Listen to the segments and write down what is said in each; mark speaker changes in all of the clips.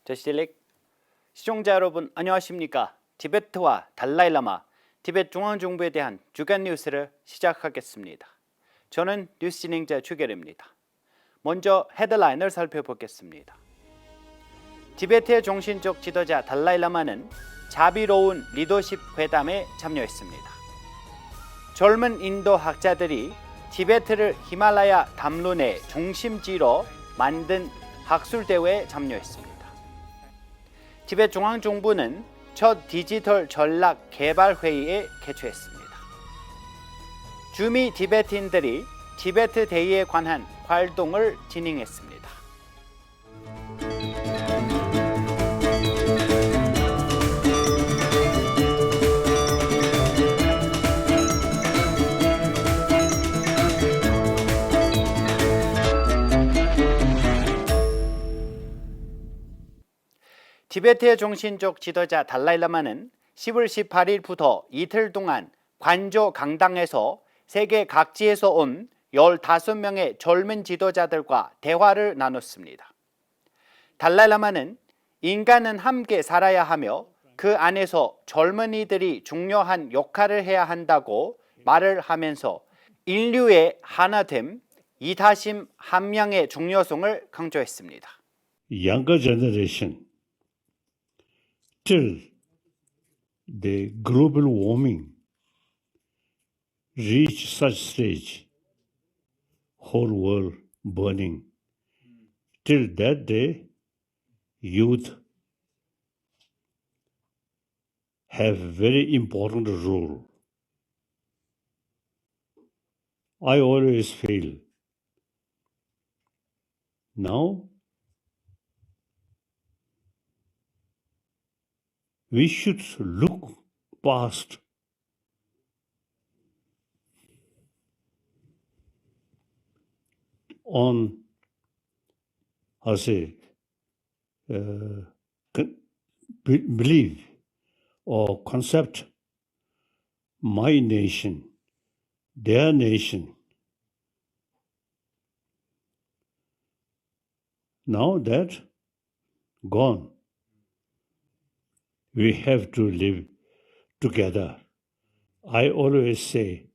Speaker 1: 더실릭 시청자 여러분 안녕하십니까? 티베트와 달라이라마, 티베트 중앙정부에 대한 주간 뉴스를 시작하겠습니다. 저는 뉴스 진행자 주결입니다. 먼저 헤드라인을 살펴보겠습니다. 티베트의 정신적 지도자 달라이라마는 자비로운 리더십 회담에 참여했습니다. 젊은 인도 학자들이 티베트를 히말라야 담론의 중심지로 만든 학술대회에 참여했습니다. 티베트 중앙정부는 첫 디지털 전략 개발 회의에 개최했습니다. 주미 티베트인들이 티베트 데이에 관한 활동을 진행했습니다. 티베트의 정신적 지도자 달라이라마는 10월 18일부터 이틀 동안 관조 강당에서 세계 각지에서 온 15명의 젊은 지도자들과 대화를 나눴습니다. 달라이라마는 인간은 함께 살아야 하며 그 안에서 젊은이들이 중요한 역할을 해야 한다고 말을 하면서 인류의 하나됨, 이타심, 함량의 중요성을 강조했습니다.
Speaker 2: Younger generation till the global warming reach such stage, whole world burning, till that day youth have very important role. I always feel now we should look past on, believe or concept my nation, their nation. Now that gone, we have to live together. I always say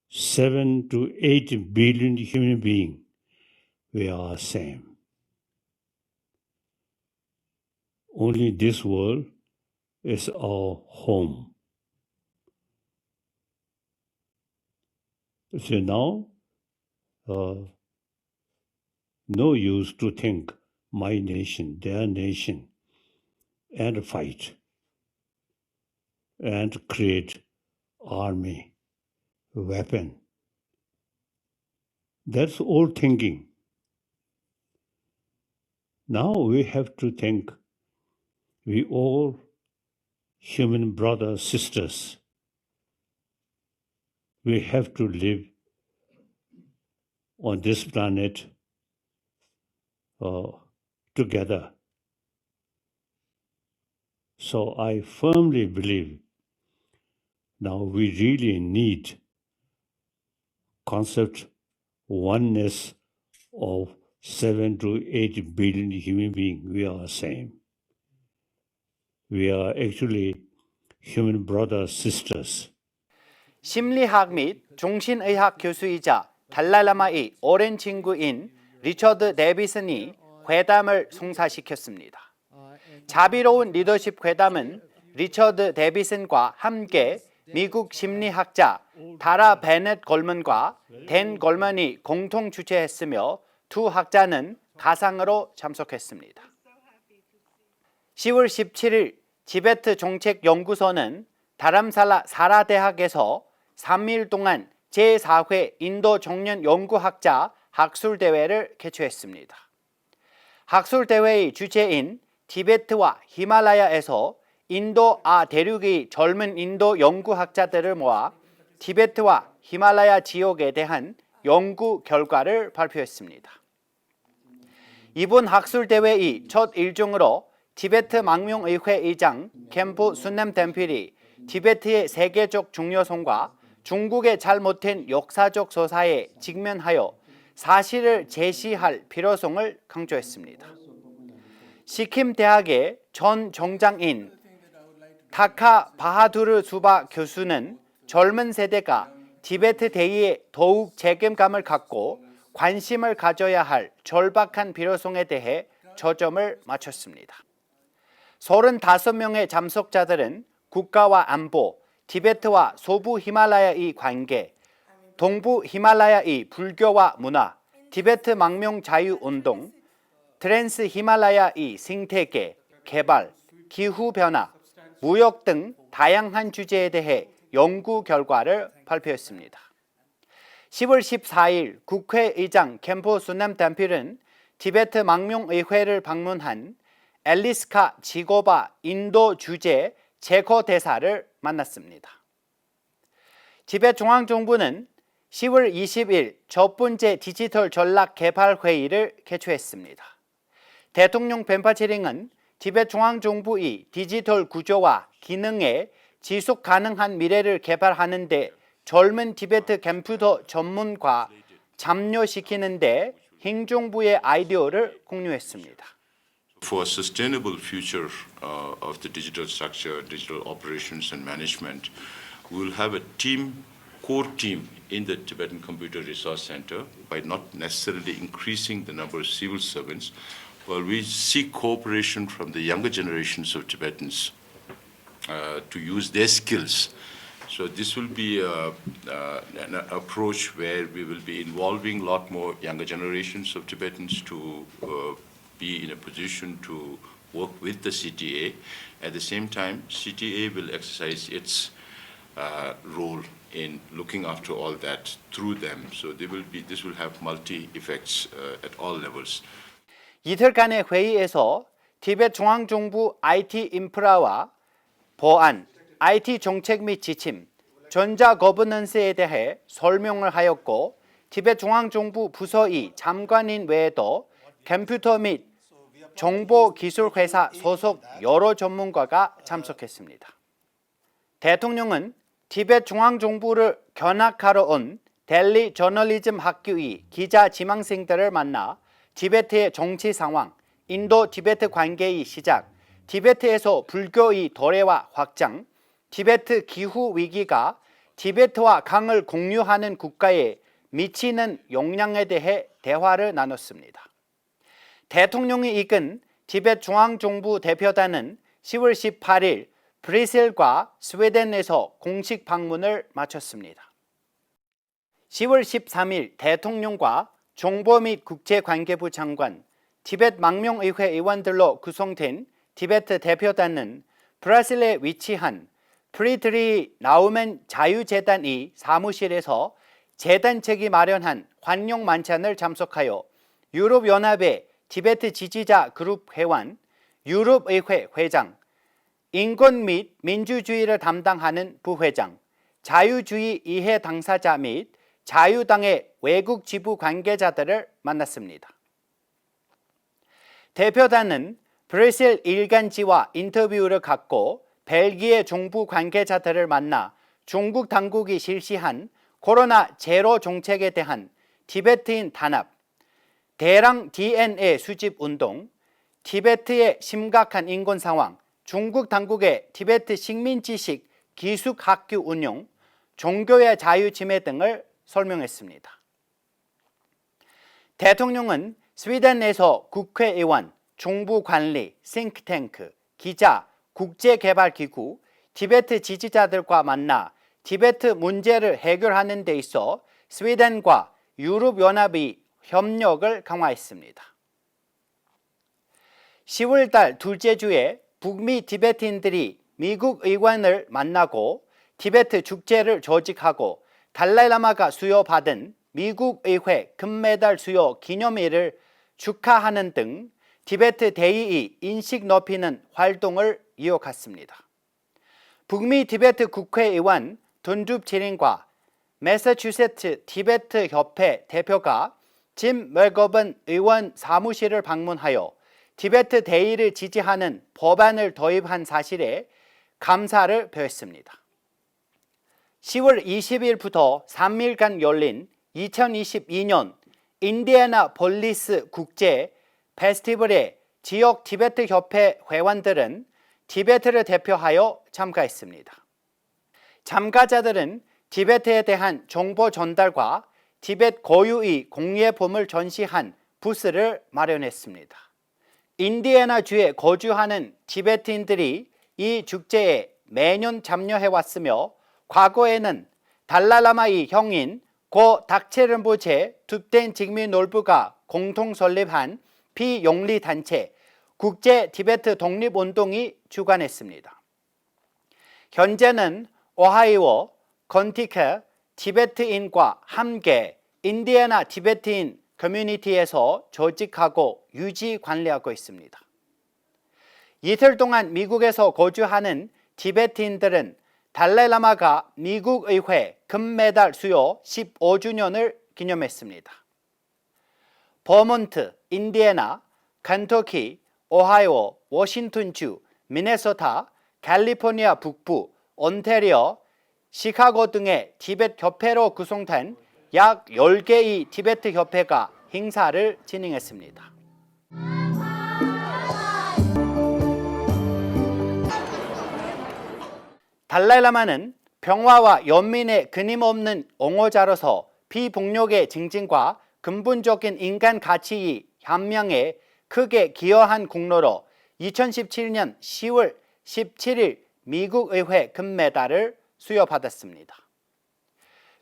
Speaker 2: 7 to 8 billion human beings, we are same. Only this world is our home. So now, no use to think my nation, their nation, and fight and create army, weapon. That's old thinking. Now we have to think we all human brothers, sisters. We have to live on this planet together. So I firmly believe now we really need concept oneness of 7 to 8 billion human beings. We are the same. We are actually human brothers, sisters.
Speaker 1: 심리학 및 종신의학 교수이자 달라이라마의 오랜 친구인 리처드 데비슨이 회담을 성사시켰습니다. 자비로운 리더십 회담은 리처드 데비슨과 함께 미국 심리학자 다라 베넷 걸먼과 댄 걸먼이 공동 주최했으며 두 학자는 가상으로 참석했습니다. 10월 17일 티베트 정책연구소는 다람살라 사라대학에서 3일 동안 제4회 인도 청년 연구학자 학술대회를 개최했습니다. 학술대회의 주제인 티베트와 히말라야에서 인도 대륙의 젊은 인도 연구학자들을 모아 티베트와 히말라야 지역에 대한 연구 결과를 발표했습니다. 이번 학술대회의 첫 일정으로 티베트 망명의회 의장 캠프 순남 템필이 티베트의 세계적 중요성과 중국의 잘못된 역사적 소사에 직면하여 사실을 제시할 필요성을 강조했습니다. 시킴 대학의 전 정장인 타카 바하두르 수바 교수는 젊은 세대가 티베트 대의에 더욱 책임감을 갖고 관심을 가져야 할 절박한 필요성에 대해 초점을 맞췄습니다. 35명의 참석자들은 국가와 안보, 티베트와 소부 히말라야의 관계, 동부 히말라야의 불교와 문화, 티베트 망명 자유 운동, 트랜스 히말라야의 생태계, 개발, 기후 변화, 무역 등 다양한 주제에 대해 연구 결과를 발표했습니다. 10월 14일 국회의장 켐포 수남담필은 티베트 망명의회를 방문한 앨리스카 지고바 인도 주재 체코 대사를 만났습니다. 티베트 중앙정부는 10월 20일 첫 번째 디지털 전략 개발 회의를 개최했습니다. 대통령 펜파치링은 티베트 중앙정부의 디지털 구조와 기능에 지속 가능한 미래를 개발하는 데 젊은 티베트 컴퓨터 전문가 참여시키는 데 행정부의 아이디어를 공유했습니다.
Speaker 3: For a sustainable future of the digital structure, digital operations and management, we will have a core team in the Tibetan Computer Resource Center by not necessarily increasing the number of civil servants, while we seek cooperation from the younger generations of Tibetans to use their skills. So this will be an approach where we will be involving a lot more younger generations of Tibetans to be in a position to work with the CTA. At the same time, CTA will exercise its role in looking after all that through them. So this will have multi-effects at all levels.
Speaker 1: 이틀간의 회의에서 티베트 중앙정부 IT 인프라와 보안, IT 정책 및 지침, 전자 거버넌스에 대해 설명을 하였고 티베트 중앙정부 부서의 장관인 외에도 컴퓨터 및 정보기술회사 소속 여러 전문가가 참석했습니다. 대통령은 티베트 중앙정부를 견학하러 온 델리 저널리즘 학교의 기자 지망생들을 만나 티베트의 정치 상황, 인도 티베트 관계의 시작, 티베트에서 불교의 도래와 확장, 티베트 기후 위기가 티베트와 강을 공유하는 국가에 미치는 영향에 대해 대화를 나눴습니다. 대통령이 이끈 티베트 중앙정부 대표단은 10월 18일 브리셀과 스웨덴에서 공식 방문을 마쳤습니다. 10월 13일 대통령과 정보 및 국제관계부 장관, 티베트 망명의회 의원들로 구성된 티베트 대표단은 브라질에 위치한 프리드리 나우멘 자유재단의 사무실에서 재단 측이 마련한 환영 만찬을 참석하여 유럽연합의 티베트 지지자 그룹 회원, 유럽의회 회장, 인권 및 민주주의를 담당하는 부회장, 자유주의 이해 당사자 및 자유당의 외국 지부 관계자들을 만났습니다. 대표단은 브뤼셀 일간지와 인터뷰를 갖고 벨기에 정부 관계자들을 만나 중국 당국이 실시한 코로나 제로 정책에 대한 티베트인 단합, 대량 DNA 수집 운동, 티베트의 심각한 인권 상황, 중국 당국의 티베트 식민 지식 기숙 학교 운영, 종교의 자유 침해 등을 설명했습니다. 대통령은 스웨덴에서 국회의원, 정부 관리, 싱크탱크, 기자, 국제개발기구, 티베트 지지자들과 만나 티베트 문제를 해결하는 데 있어 스웨덴과 유럽연합의 협력을 강화했습니다. 10월달 둘째 주에 북미 티베트인들이 미국 의원을 만나고 티베트 축제를 조직하고 달라이라마가 수여받은 미국 의회 금메달 수여 기념일을 축하하는 등 티베트 대의의 인식 높이는 활동을 이어갔습니다. 북미 티베트 국회의원 돈줍 치린과 매사추세츠 티베트 협회 대표가 짐 멜거번 의원 사무실을 방문하여 티베트 대의를 지지하는 법안을 도입한 사실에 감사를 표했습니다. 10월 20일부터 3일간 열린 2022년 인디애나 폴리스 국제 페스티벌에 지역 티베트 협회 회원들은 티베트를 대표하여 참가했습니다. 참가자들은 티베트에 대한 정보 전달과 티베트 고유의 공예품을 전시한 부스를 마련했습니다. 인디애나주에 거주하는 티베트인들이 이 축제에 매년 참여해왔으며 과거에는 달라라마의 형인 고 닥체른보체 툭텐 직미 놀부가 공동 설립한 비영리 단체 국제 티베트 독립운동이 주관했습니다. 현재는 오하이오, 컨티크 티베트인과 함께 인디애나 티베트인 커뮤니티에서 조직하고 유지 관리하고 있습니다. 이틀 동안 미국에서 거주하는 티베트인들은 달라이라마가 미국 의회 금메달 수여 15주년을 기념했습니다. 버몬트, 인디애나, 켄터키, 오하이오, 워싱턴주, 미네소타, 캘리포니아 북부, 온태리오, 시카고 등의 티베트 협회로 구성된 약 10개의 티베트 협회가 행사를 진행했습니다. 달라이라마는 평화와 연민의 끊임없는 옹호자로서 비폭력의 증진과 근본적인 인간 가치의 함양에 크게 기여한 공로로 2017년 10월 17일 미국 의회 금메달을 수여받았습니다.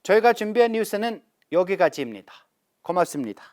Speaker 1: 저희가 준비한 뉴스는 여기까지입니다. 고맙습니다.